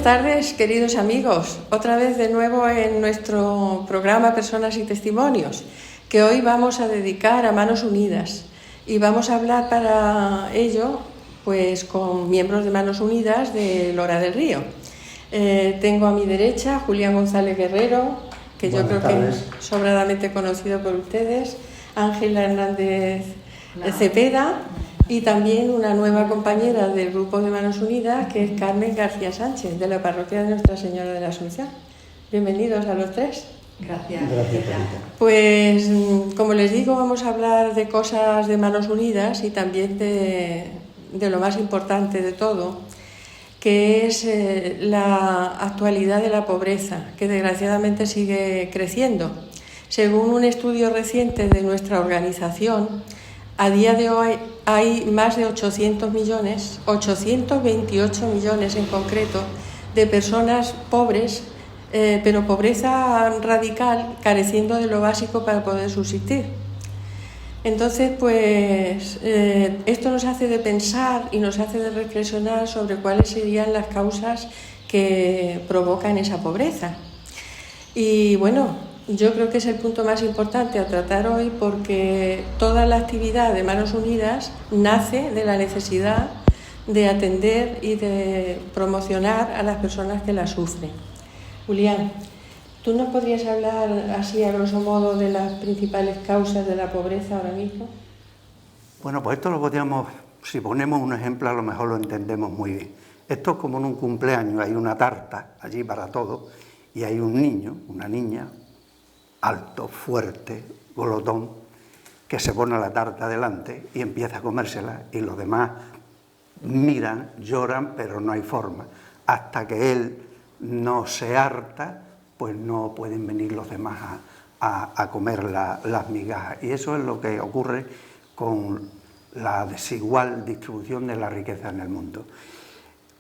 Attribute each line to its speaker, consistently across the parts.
Speaker 1: Buenas tardes, queridos amigos. Otra vez de nuevo en nuestro programa Personas y Testimonios, que hoy vamos a dedicar a Manos Unidas. Y vamos a hablar para ello pues con miembros de Manos Unidas de Lora del Río. Tengo a mi derecha Julián González Guerrero, que yo creo que es sobradamente conocido por ustedes, Ángela Hernández Cepeda, y también una nueva compañera del grupo de Manos Unidas, que es Carmen García Sánchez, de la parroquia de Nuestra Señora de la Asunción. Bienvenidos a los tres.
Speaker 2: Gracias.
Speaker 1: Pues, como les digo, vamos a hablar de cosas de Manos Unidas y también de lo más importante de todo, que es la actualidad de la pobreza, que desgraciadamente sigue creciendo. Según un estudio reciente de nuestra organización, a día de hoy hay más de 800 millones, 828 millones en concreto, de personas pobres, pero pobreza radical, careciendo de lo básico para poder subsistir. Entonces, pues, esto nos hace de pensar y nos hace de reflexionar sobre cuáles serían las causas que provocan esa pobreza. Y bueno, yo creo que es el punto más importante a tratar hoy, porque toda la actividad de Manos Unidas nace de la necesidad de atender y de promocionar a las personas que la sufren. Julián, ¿tú nos podrías hablar así a grosso modo de las principales causas de la pobreza ahora mismo?
Speaker 2: Bueno, pues esto lo podríamos, si ponemos un ejemplo, a lo mejor lo entendemos muy bien. Esto es como en un cumpleaños, hay una tarta allí para todos y hay un niño, una niña, alto, fuerte, glotón, que se pone la tarta delante y empieza a comérsela, y los demás miran, lloran, pero no hay forma. Hasta que él no se harta, pues no pueden venir los demás a comer las migajas. Y eso es lo que ocurre con la desigual distribución de la riqueza en el mundo.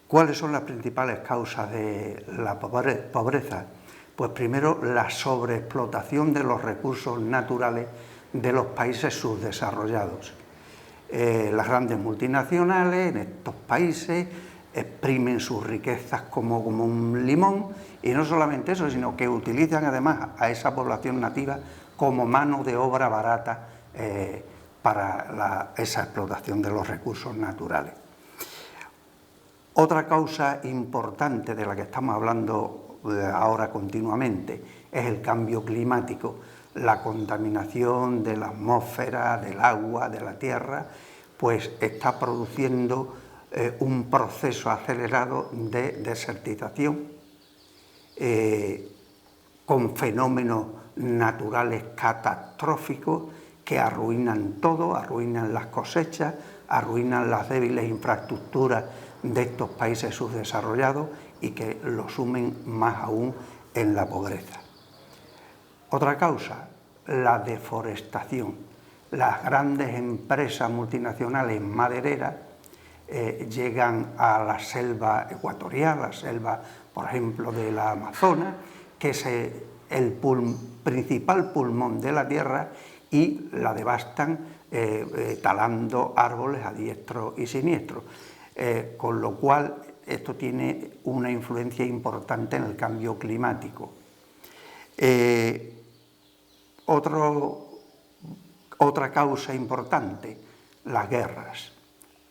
Speaker 2: ¿Cuáles son las principales causas de la pobreza? Pues primero, la sobreexplotación de los recursos naturales de los países subdesarrollados. Las grandes multinacionales en estos países exprimen sus riquezas como un limón, y no solamente eso, sino que utilizan además a esa población nativa como mano de obra barata para esa explotación de los recursos naturales. Otra causa importante de la que estamos hablando ahora continuamente es el cambio climático, la contaminación de la atmósfera, del agua, de la tierra, pues está produciendo un proceso acelerado de desertización, con fenómenos naturales catastróficos que arruinan todo, arruinan las cosechas, arruinan las débiles infraestructuras de estos países subdesarrollados y que lo sumen más aún en la pobreza. Otra causa, la deforestación. Las grandes empresas multinacionales madereras llegan a la selva ecuatorial, la selva, por ejemplo, de la Amazonas, que es el principal pulmón de la tierra, y la devastan talando árboles a diestro y siniestro, con lo cual esto tiene una influencia importante en el cambio climático. Otra causa importante, las guerras.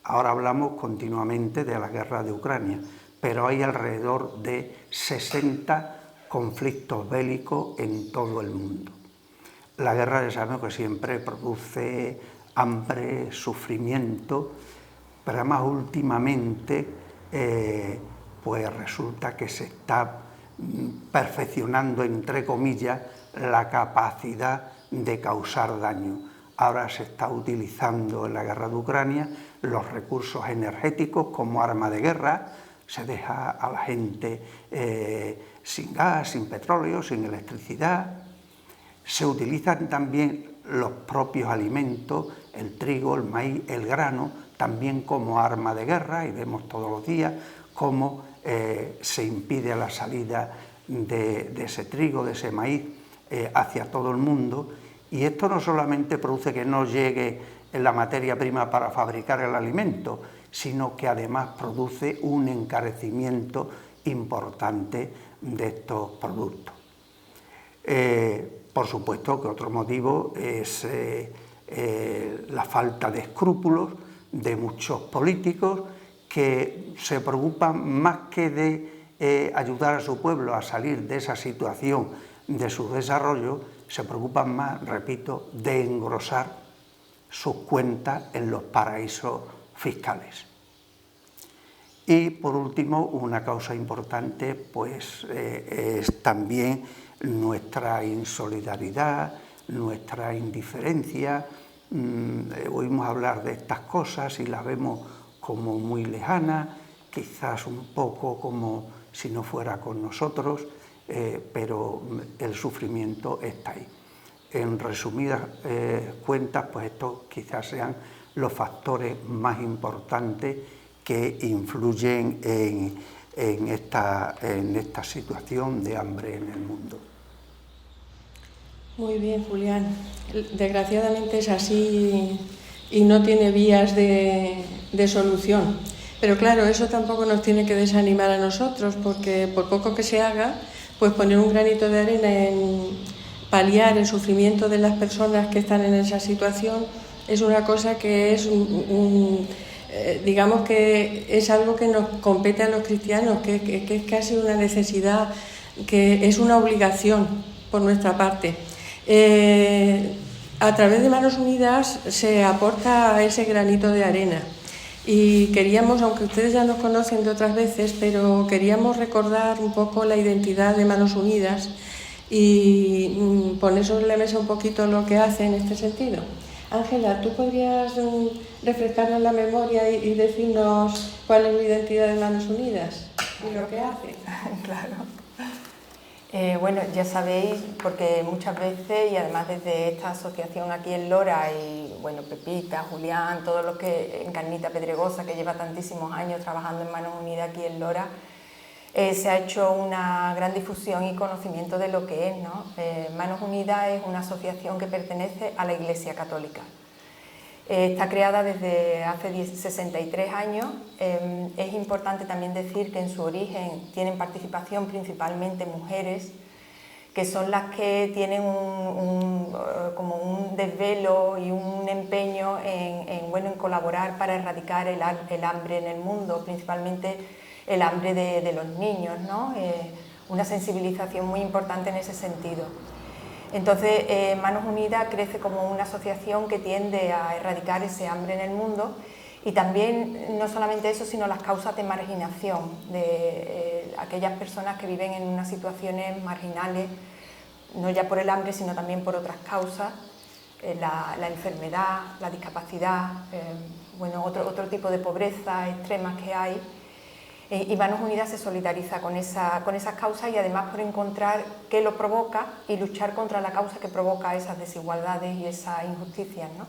Speaker 2: Ahora hablamos continuamente de la guerra de Ucrania, pero hay alrededor de 60 conflictos bélicos en todo el mundo. La guerra, ya sabemos que siempre produce hambre, sufrimiento, pero además últimamente pues resulta que se está perfeccionando, entre comillas, la capacidad de causar daño. Ahora se está utilizando en la guerra de Ucrania los recursos energéticos como arma de guerra, se deja a la gente sin gas, sin petróleo, sin electricidad. Se utilizan también los propios alimentos, el trigo, el maíz, el grano, también como arma de guerra, y vemos todos los días cómo se impide la salida de ese trigo, de ese maíz, hacia todo el mundo. Y esto no solamente produce que no llegue la materia prima para fabricar el alimento, sino que además produce un encarecimiento importante de estos productos. Por supuesto que otro motivo es la falta de escrúpulos de muchos políticos que se preocupan más que de ayudar a su pueblo a salir de esa situación de su desarrollo, se preocupan más, repito, de engrosar sus cuentas en los paraísos fiscales. Y por último, una causa importante pues, es también nuestra insolidaridad, nuestra indiferencia. Oímos hablar de estas cosas y las vemos como muy lejanas, quizás un poco como si no fuera con nosotros, pero el sufrimiento está ahí. En resumidas cuentas, pues estos quizás sean los factores más importantes que influyen en esta situación de hambre en el mundo.
Speaker 1: Muy bien, Julián. Desgraciadamente es así y no tiene vías de solución. Pero claro, eso tampoco nos tiene que desanimar a nosotros, porque por poco que se haga, pues poner un granito de arena en paliar el sufrimiento de las personas que están en esa situación es una cosa que es digamos que es algo que nos compete a los cristianos, que es casi una necesidad, que es una obligación por nuestra parte. A través de Manos Unidas se aporta ese granito de arena y queríamos, aunque ustedes ya nos conocen de otras veces, pero queríamos recordar un poco la identidad de Manos Unidas y poner sobre la mesa un poquito lo que hace en este sentido. Ángela, ¿tú podrías refrescarnos la memoria y decirnos cuál es la identidad de Manos Unidas y lo que hace?
Speaker 3: Claro. Bueno, ya sabéis, porque muchas veces, y además desde esta asociación aquí en Lora, y bueno, Pepita, Julián, todos los que, Encarnita Pedregosa, que lleva tantísimos años trabajando en Manos Unidas aquí en Lora, se ha hecho una gran difusión y conocimiento de lo que es, ¿no? Manos Unidas es una asociación que pertenece a la Iglesia Católica. Está creada desde hace 63 años. Es importante también decir que en su origen tienen participación principalmente mujeres, que son las que tienen como un desvelo y un empeño en colaborar para erradicar el hambre en el mundo, principalmente el hambre de los niños, ¿no? Una sensibilización muy importante en ese sentido. Entonces, Manos Unidas crece como una asociación que tiende a erradicar ese hambre en el mundo y también, no solamente eso, sino las causas de marginación de aquellas personas que viven en unas situaciones marginales, no ya por el hambre, sino también por otras causas, la enfermedad, la discapacidad, bueno, otro tipo de pobreza extremas que hay. Y Manos Unidas se solidariza con esas causas y además por encontrar qué lo provoca y luchar contra la causa que provoca esas desigualdades y esas injusticias, ¿no?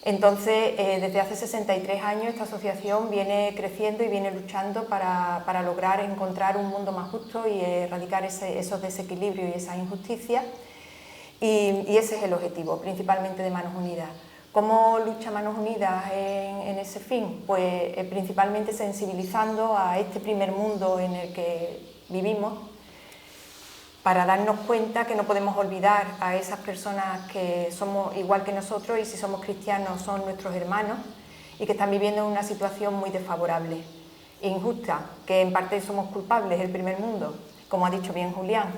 Speaker 3: Entonces, desde hace 63 años esta asociación viene creciendo y viene luchando para lograr encontrar un mundo más justo y erradicar esos desequilibrios y esas injusticias. Y ese es el objetivo, principalmente de Manos Unidas. ¿Cómo lucha Manos Unidas en ese fin? Pues principalmente sensibilizando a este primer mundo en el que vivimos para darnos cuenta que no podemos olvidar a esas personas que somos igual que nosotros y si somos cristianos son nuestros hermanos y que están viviendo en una situación muy desfavorable, injusta, que en parte somos culpables, el primer mundo, como ha dicho bien Julián.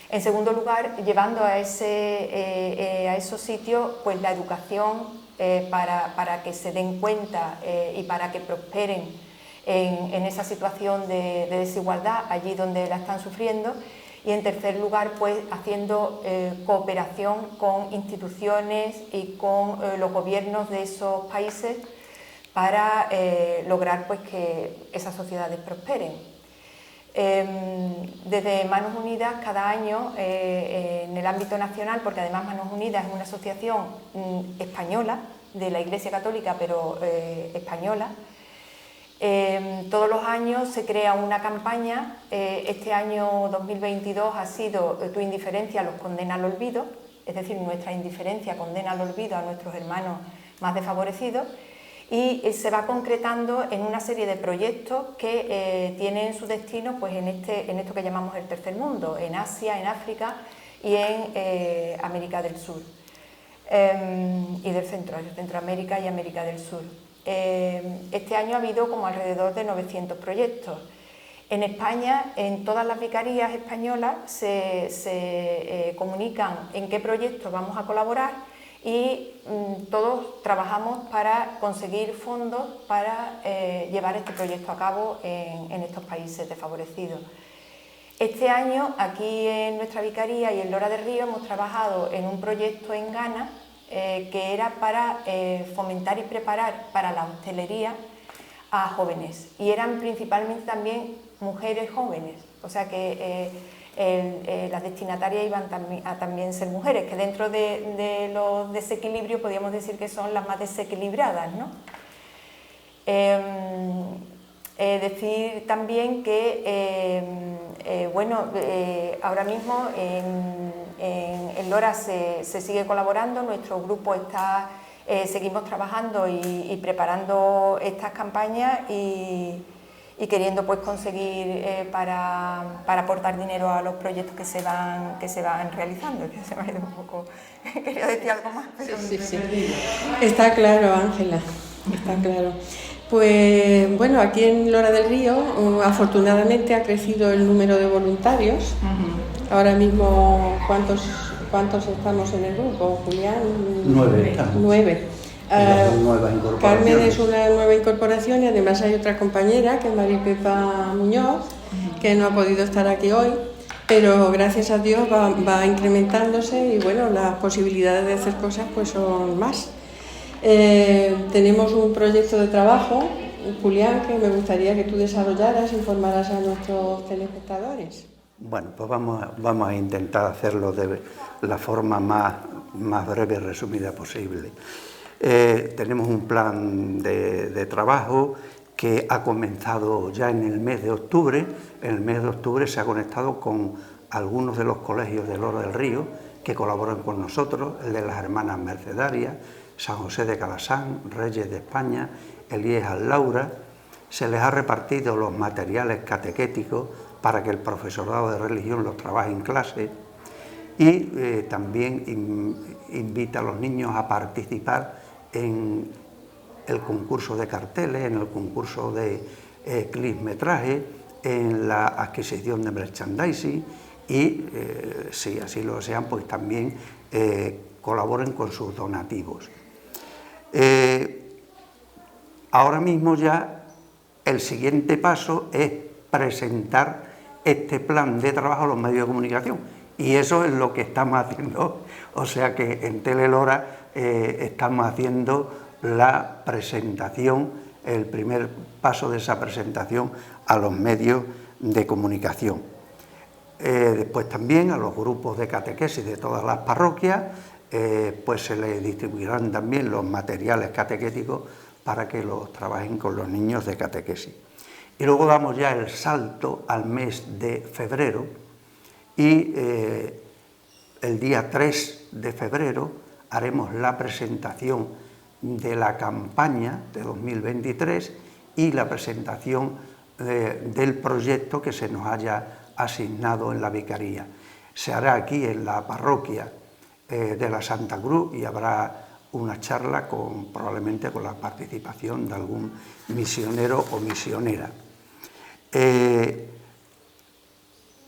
Speaker 3: En segundo lugar, llevando a esos sitios pues, la educación para que se den cuenta y para que prosperen en esa situación de desigualdad allí donde la están sufriendo. Y en tercer lugar, pues haciendo cooperación con instituciones y con los gobiernos de esos países para lograr pues, que esas sociedades prosperen. Desde Manos Unidas cada año en el ámbito nacional, porque además Manos Unidas es una asociación española de la Iglesia Católica, pero española, todos los años se crea una campaña. Este año 2022 ha sido Tu indiferencia los condena al olvido, es decir, nuestra indiferencia condena al olvido a nuestros hermanos más desfavorecidos. y se va concretando en una serie de proyectos que tienen su destino pues, en esto que llamamos el tercer mundo, en Asia, en África y en América del Sur y del centro, Centroamérica y América del Sur. Este año ha habido como alrededor de 900 proyectos. En España, en todas las vicarías españolas se comunican en qué proyectos vamos a colaborar y todos trabajamos para conseguir fondos para llevar este proyecto a cabo en estos países desfavorecidos. Este año, aquí en nuestra vicaría y en Lora del Río, hemos trabajado en un proyecto en Ghana que era para fomentar y preparar para la hostelería a jóvenes, y eran principalmente también mujeres jóvenes, o sea que las destinatarias iban a también ser mujeres, que dentro de los desequilibrios podríamos decir que son las más desequilibradas, ¿no? Decir también que ahora mismo en Lora se sigue colaborando, nuestro grupo está, seguimos trabajando y preparando estas campañas y queriendo pues conseguir para aportar dinero a los proyectos que se van realizando. Que se me ha ido un poco, quería decir algo más, pero
Speaker 1: sí. Está claro, Ángela, está claro. Pues bueno, aquí en Lora del Río afortunadamente ha crecido el número de voluntarios. Ahora mismo, ¿cuántos estamos en el grupo, Julián?
Speaker 2: 9 estamos.
Speaker 1: 9. Carmen es una nueva incorporación y además hay otra compañera, que es Maripepa Muñoz, que no ha podido estar aquí hoy, pero gracias a Dios va incrementándose y bueno, las posibilidades de hacer cosas pues son más. Tenemos un proyecto de trabajo, Julián, que me gustaría que tú desarrollaras, informaras a nuestros telespectadores.
Speaker 2: Bueno, pues vamos a intentar hacerlo de la forma más breve y resumida posible. Tenemos un plan de trabajo que ha comenzado ya en el mes de octubre. En el mes de octubre se ha conectado con algunos de los colegios de Lora del Río que colaboran con nosotros, el de las Hermanas Mercedarias, San José de Calasán, Reyes de España, Elías Laura. Se les ha repartido los materiales catequéticos para que el profesorado de religión los trabaje en clase y también invita a los niños a participar en el concurso de carteles, en el concurso de clipmetraje, en la adquisición de merchandising y, si así lo desean, pues también colaboren con sus donativos. Ahora mismo ya el siguiente paso es presentar este plan de trabajo a los medios de comunicación y eso es lo que estamos haciendo, o sea que en Telelora estamos haciendo la presentación, el primer paso de esa presentación a los medios de comunicación. Después también a los grupos de catequesis de todas las parroquias pues se les distribuirán también los materiales catequéticos para que los trabajen con los niños de catequesis. Y luego damos ya el salto al mes de febrero y el día 3 de febrero haremos la presentación de la campaña de 2023 y la presentación del proyecto que se nos haya asignado en la vicaría. Se hará aquí en la parroquia de la Santa Cruz y habrá una charla probablemente con la participación de algún misionero o misionera.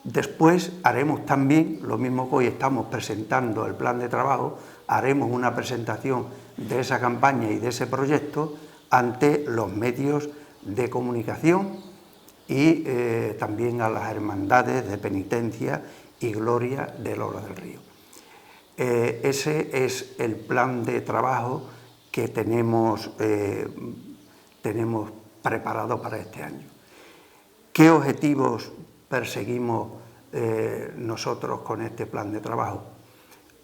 Speaker 2: Después haremos también, lo mismo que hoy estamos presentando el plan de trabajo, haremos una presentación de esa campaña y de ese proyecto ante los medios de comunicación y también a las hermandades de penitencia y gloria de Lora del Río. Ese es el plan de trabajo que tenemos preparado para este año. ¿Qué objetivos perseguimos nosotros con este plan de trabajo?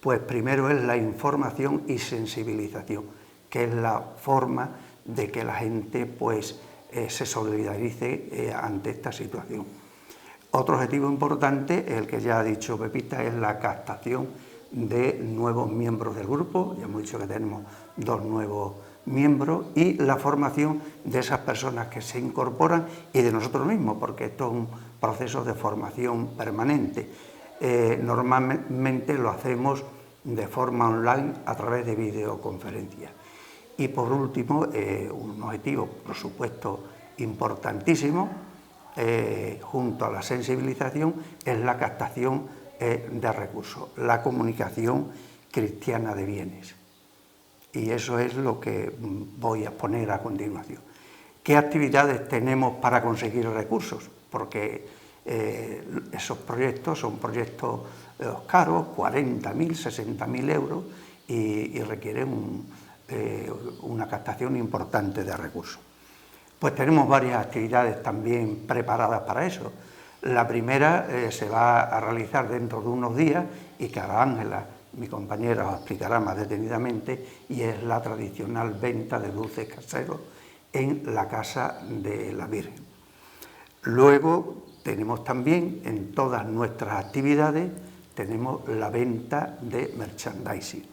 Speaker 2: Pues primero es la información y sensibilización, que es la forma de que la gente pues, se solidarice ante esta situación. Otro objetivo importante, el que ya ha dicho Pepita, es la captación de nuevos miembros del grupo. Ya hemos dicho que tenemos 2 nuevos miembros y la formación de esas personas que se incorporan y de nosotros mismos, porque esto es un proceso de formación permanente. Normalmente lo hacemos de forma online a través de videoconferencias. Y por último, un objetivo, por supuesto, importantísimo, junto a la sensibilización, es la captación de recursos, la comunicación cristiana de bienes. Y eso es lo que voy a exponer a continuación. ¿Qué actividades tenemos para conseguir recursos? Porque esos proyectos son proyectos caros, 40.000, 60.000 euros, y requieren una captación importante de recursos. Pues tenemos varias actividades también preparadas para eso. La primera se va a realizar dentro de unos días y que ahora Ángela, mi compañera, os explicará más detenidamente, y es la tradicional venta de dulces caseros en la Casa de la Virgen. Luego tenemos también en todas nuestras actividades tenemos la venta de merchandising.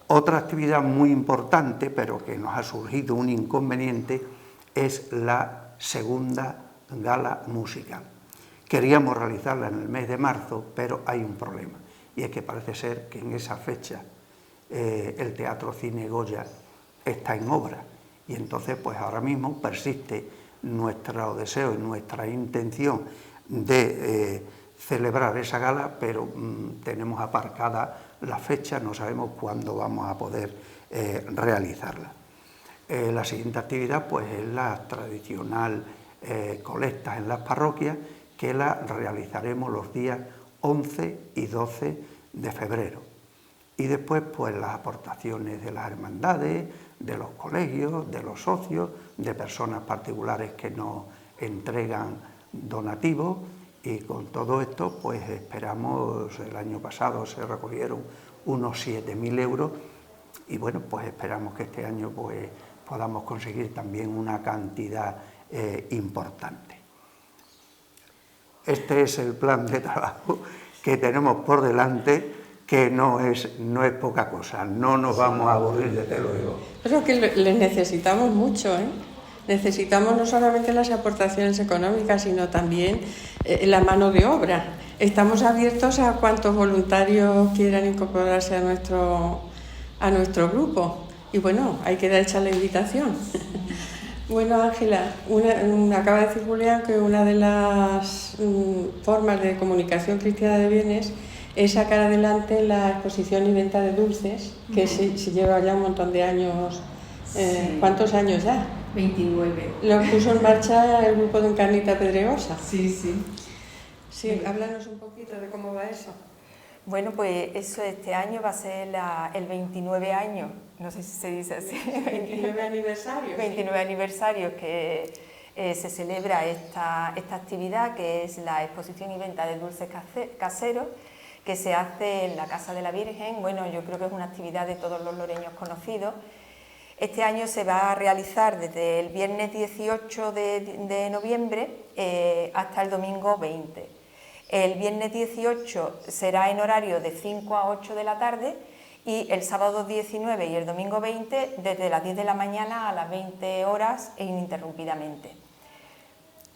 Speaker 2: Otra actividad muy importante, pero que nos ha surgido un inconveniente, es la segunda gala musical. Queríamos realizarla en el mes de marzo, pero hay un problema, y es que parece ser que en esa fecha el Teatro Cine Goya está en obra, y entonces pues ahora mismo persiste nuestro deseo y nuestra intención de celebrar esa gala, pero tenemos aparcada la fecha, no sabemos cuándo vamos a poder realizarla. La siguiente actividad pues es la tradicional colecta en las parroquias, que la realizaremos los días 11 y 12 de febrero. Y después pues las aportaciones de las hermandades, de los colegios, de los socios, de personas particulares que nos entregan donativos, y con todo esto pues esperamos, el año pasado se recogieron unos 7.000 euros, y bueno, pues esperamos que este año pues podamos conseguir también una cantidad importante. Este es el plan de trabajo que tenemos por delante, que no es poca cosa, no nos vamos a aburrir desde luego.
Speaker 1: Pero que les necesitamos mucho, ¿eh? Necesitamos no solamente las aportaciones económicas, sino también la mano de obra. Estamos abiertos a cuantos voluntarios quieran incorporarse a nuestro grupo. Y bueno, hay que dar hecha la invitación. Bueno, Ángela, acaba de decir Julián que una de las formas de comunicación cristiana de bienes es sacar adelante la exposición y venta de dulces, que se lleva ya un montón de años.
Speaker 4: Sí.
Speaker 1: ¿Cuántos años ya?
Speaker 4: 29.
Speaker 1: Lo puso en marcha el grupo de Encarnita Pedregosa.
Speaker 4: Sí, sí.
Speaker 1: Sí, háblanos un poquito de cómo va eso.
Speaker 3: Bueno, pues eso este año va a ser el 29 años, no sé si se dice así.
Speaker 1: 29 aniversario.
Speaker 3: 29 aniversario que se celebra esta actividad, que es la exposición y venta de dulces caseros, que se hace en la Casa de la Virgen. Bueno, yo creo que es una actividad de todos los loreños conocidos. Este año se va a realizar desde el viernes 18 de noviembre hasta el domingo 20. El viernes 18 será en horario de 5 a 8 de la tarde y el sábado 19 y el domingo 20 desde las 10 de la mañana a las 20 horas e ininterrumpidamente.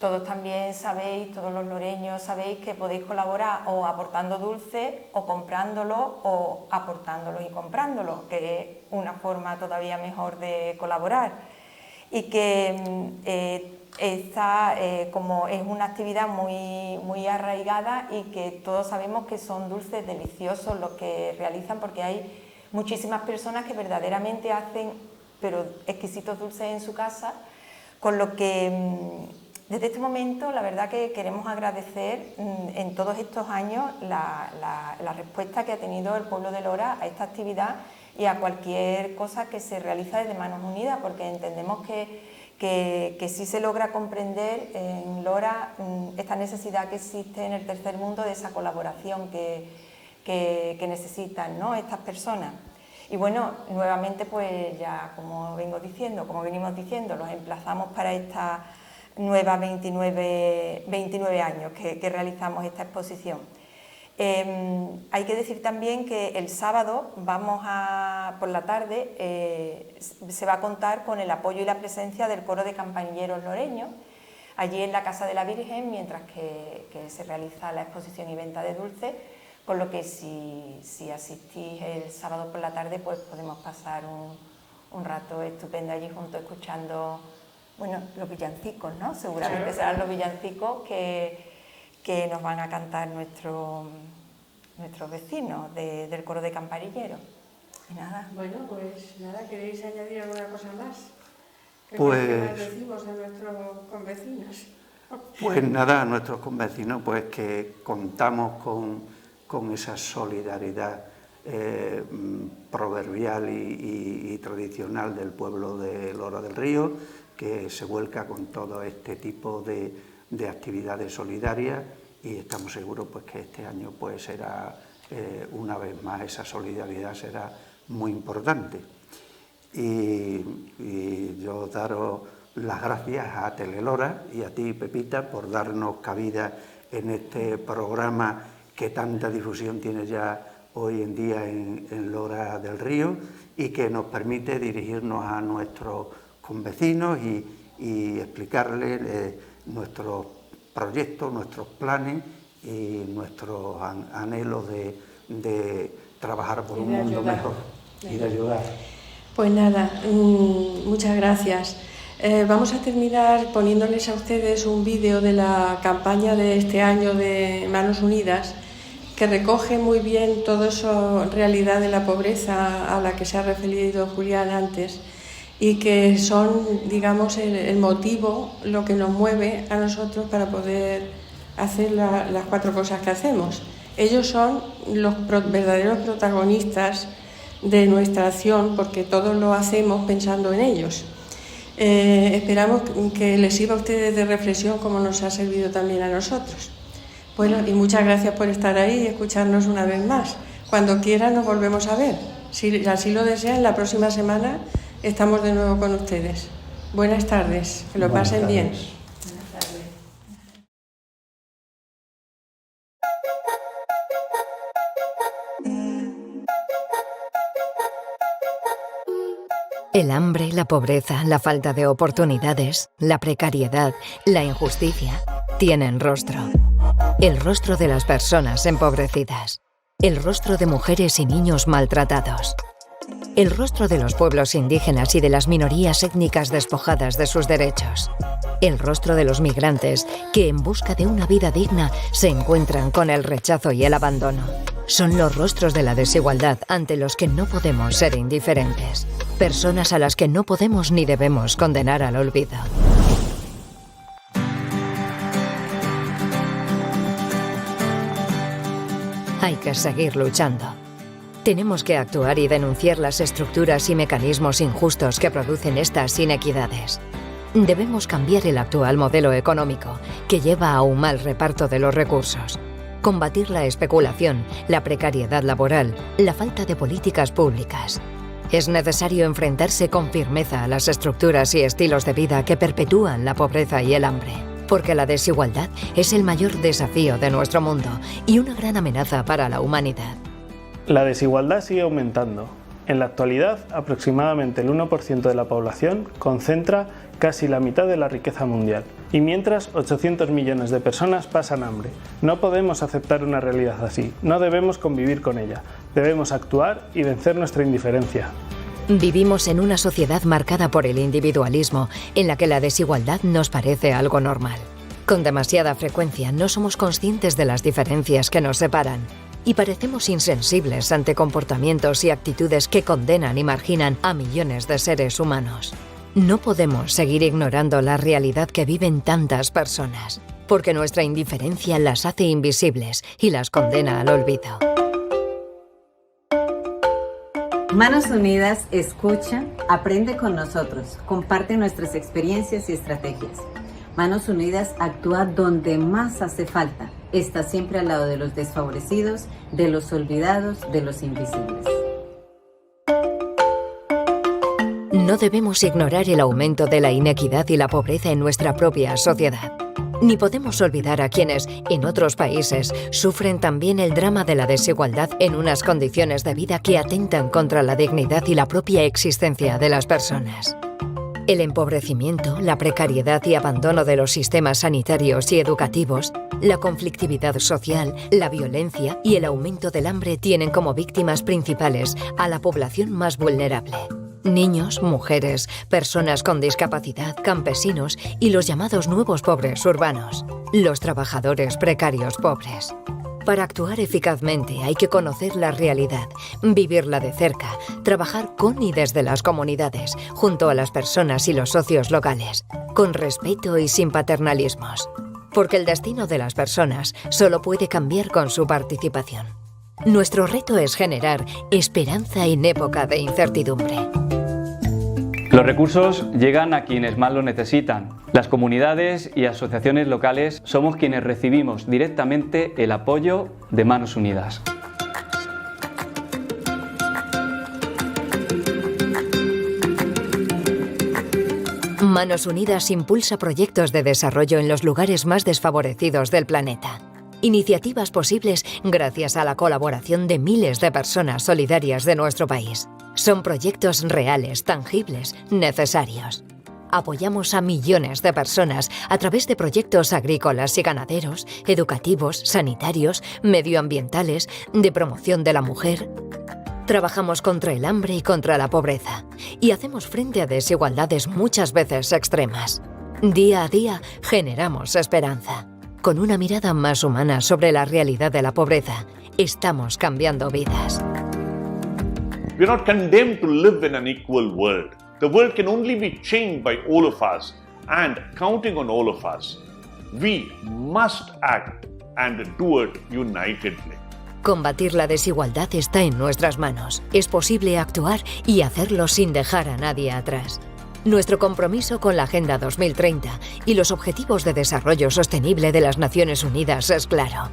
Speaker 3: Todos también sabéis, todos los loreños sabéis que podéis colaborar o aportando dulces o comprándolo o aportándolo y comprándolo, que es una forma todavía mejor de colaborar, y que como es una actividad muy arraigada y que todos sabemos que son dulces deliciosos los que realizan, porque hay muchísimas personas que verdaderamente hacen pero exquisitos dulces en su casa, con lo que desde este momento la verdad que queremos agradecer en todos estos años la respuesta que ha tenido el pueblo de Lora a esta actividad y a cualquier cosa que se realiza desde Manos Unidas, porque entendemos que sí se logra comprender en Lora esta necesidad que existe en el tercer mundo de esa colaboración que necesitan, ¿no?, estas personas. Y bueno, nuevamente pues ya como venimos diciendo, los emplazamos para esta nueva 29 años que realizamos esta exposición. Hay que decir también que el sábado por la tarde se va a contar con el apoyo y la presencia del coro de campanilleros loreños, allí en la Casa de la Virgen, mientras que se realiza la exposición y venta de dulces, con lo que si asistís el sábado por la tarde, pues podemos pasar un rato estupendo allí juntos escuchando, bueno, los villancicos, ¿no? Seguramente serán los villancicos que nos van a cantar nuestros vecinos del coro de campanilleros. Y nada.
Speaker 1: Bueno, pues nada, ¿queréis añadir alguna cosa más? ¿Qué
Speaker 2: Pues
Speaker 1: decimos a nuestros convecinos?
Speaker 2: Pues nada, a nuestros convecinos, pues que contamos con esa solidaridad proverbial y tradicional del pueblo de Lora del Río, que se vuelca con todo este tipo de actividades solidarias, y estamos seguros pues que este año pues será una vez más esa solidaridad será muy importante. Y yo daros las gracias a Telelora y a ti, Pepita, por darnos cabida en este programa que tanta difusión tiene ya hoy en día en Lora del Río, y que nos permite dirigirnos a nuestros convecinos y explicarles nuestros proyectos, nuestros planes y nuestros anhelos de trabajar por un mundo mejor y de ayudar.
Speaker 1: Pues nada, muchas gracias. Vamos a terminar poniéndoles a ustedes un vídeo de la campaña de este año de Manos Unidas, que recoge muy bien toda esa realidad de la pobreza a la que se ha referido Julián antes, y que son, digamos, el motivo, lo que nos mueve a nosotros para poder hacer las 4 cosas que hacemos. Ellos son los verdaderos protagonistas de nuestra acción, porque todos lo hacemos pensando en ellos. Esperamos que les sirva a ustedes de reflexión como nos ha servido también a nosotros. Bueno, y muchas gracias por estar ahí y escucharnos una vez más. Cuando quieran nos volvemos a ver. Si así lo desean, la próxima semana estamos de nuevo con ustedes. Buenas tardes, que lo pasen bien.
Speaker 5: El hambre, la pobreza, la falta de oportunidades, la precariedad, la injusticia, tienen rostro. El rostro de las personas empobrecidas. El rostro de mujeres y niños maltratados. El rostro de los pueblos indígenas y de las minorías étnicas despojadas de sus derechos. El rostro de los migrantes que, en busca de una vida digna, se encuentran con el rechazo y el abandono. Son los rostros de la desigualdad ante los que no podemos ser indiferentes. Personas a las que no podemos ni debemos condenar al olvido. Hay que seguir luchando. Tenemos que actuar y denunciar las estructuras y mecanismos injustos que producen estas inequidades. Debemos cambiar el actual modelo económico, que lleva a un mal reparto de los recursos. Combatir la especulación, la precariedad laboral, la falta de políticas públicas. Es necesario enfrentarse con firmeza a las estructuras y estilos de vida que perpetúan la pobreza y el hambre. Porque la desigualdad es el mayor desafío de nuestro mundo y una gran amenaza para la humanidad.
Speaker 6: La desigualdad sigue aumentando. En la actualidad, aproximadamente el 1% de la población concentra casi la mitad de la riqueza mundial. Y mientras, 800 millones de personas pasan hambre. No podemos aceptar una realidad así. No debemos convivir con ella. Debemos actuar y vencer nuestra indiferencia.
Speaker 5: Vivimos en una sociedad marcada por el individualismo, en la que la desigualdad nos parece algo normal. Con demasiada frecuencia no somos conscientes de las diferencias que nos separan y parecemos insensibles ante comportamientos y actitudes que condenan y marginan a millones de seres humanos. No podemos seguir ignorando la realidad que viven tantas personas, porque nuestra indiferencia las hace invisibles y las condena al olvido.
Speaker 7: Manos Unidas escucha, aprende con nosotros, comparte nuestras experiencias y estrategias. Manos Unidas actúa donde más hace falta, está siempre al lado de los desfavorecidos, de los olvidados, de los invisibles.
Speaker 5: No debemos ignorar el aumento de la inequidad y la pobreza en nuestra propia sociedad. Ni podemos olvidar a quienes, en otros países, sufren también el drama de la desigualdad en unas condiciones de vida que atentan contra la dignidad y la propia existencia de las personas. El empobrecimiento, la precariedad y abandono de los sistemas sanitarios y educativos, la conflictividad social, la violencia y el aumento del hambre tienen como víctimas principales a la población más vulnerable. Niños, mujeres, personas con discapacidad, campesinos y los llamados nuevos pobres urbanos, los trabajadores precarios pobres. Para actuar eficazmente hay que conocer la realidad, vivirla de cerca, trabajar con y desde las comunidades, junto a las personas y los socios locales, con respeto y sin paternalismos. Porque el destino de las personas solo puede cambiar con su participación. Nuestro reto es generar esperanza en época de incertidumbre.
Speaker 8: Los recursos llegan a quienes más lo necesitan. Las comunidades y asociaciones locales somos quienes recibimos directamente el apoyo de Manos Unidas.
Speaker 5: Manos Unidas impulsa proyectos de desarrollo en los lugares más desfavorecidos del planeta. Iniciativas posibles gracias a la colaboración de miles de personas solidarias de nuestro país. Son proyectos reales, tangibles, necesarios. Apoyamos a millones de personas a través de proyectos agrícolas y ganaderos, educativos, sanitarios, medioambientales, de promoción de la mujer. Trabajamos contra el hambre y contra la pobreza y hacemos frente a desigualdades muchas veces extremas. Día a día generamos esperanza. Con una mirada más humana sobre la realidad de la pobreza, estamos cambiando vidas.
Speaker 9: We're not condemned to live in an equal world. The world can only be changed by all of us and counting on all of us. We must act and do it unitedly.
Speaker 5: Combatir la desigualdad está en nuestras manos. Es posible actuar y hacerlo sin dejar a nadie atrás. Nuestro compromiso con la Agenda 2030 y los Objetivos de Desarrollo Sostenible de las Naciones Unidas es claro.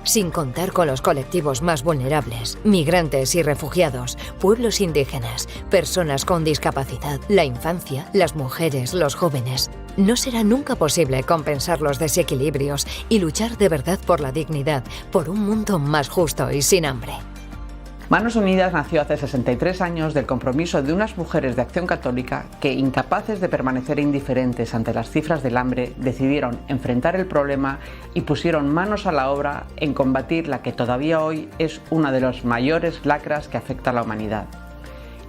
Speaker 5: Sin contar con los colectivos más vulnerables, migrantes y refugiados, pueblos indígenas, personas con discapacidad, la infancia, las mujeres, los jóvenes, no será nunca posible compensar los desequilibrios y luchar de verdad por la dignidad, por un mundo más justo y sin hambre.
Speaker 10: Manos Unidas nació hace 63 años del compromiso de unas mujeres de Acción Católica que, incapaces de permanecer indiferentes ante las cifras del hambre, decidieron enfrentar el problema y pusieron manos a la obra en combatir la que todavía hoy es una de las mayores lacras que afecta a la humanidad.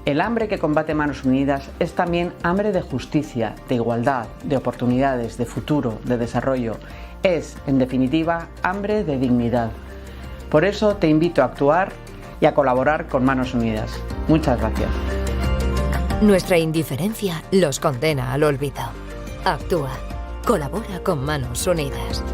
Speaker 10: El hambre que combate Manos Unidas es también hambre de justicia, de igualdad, de oportunidades, de futuro, de desarrollo. Es, en definitiva, hambre de dignidad. Por eso te invito a actuar y a colaborar con Manos Unidas. Muchas gracias.
Speaker 5: Nuestra indiferencia los condena al olvido. Actúa. Colabora con Manos Unidas.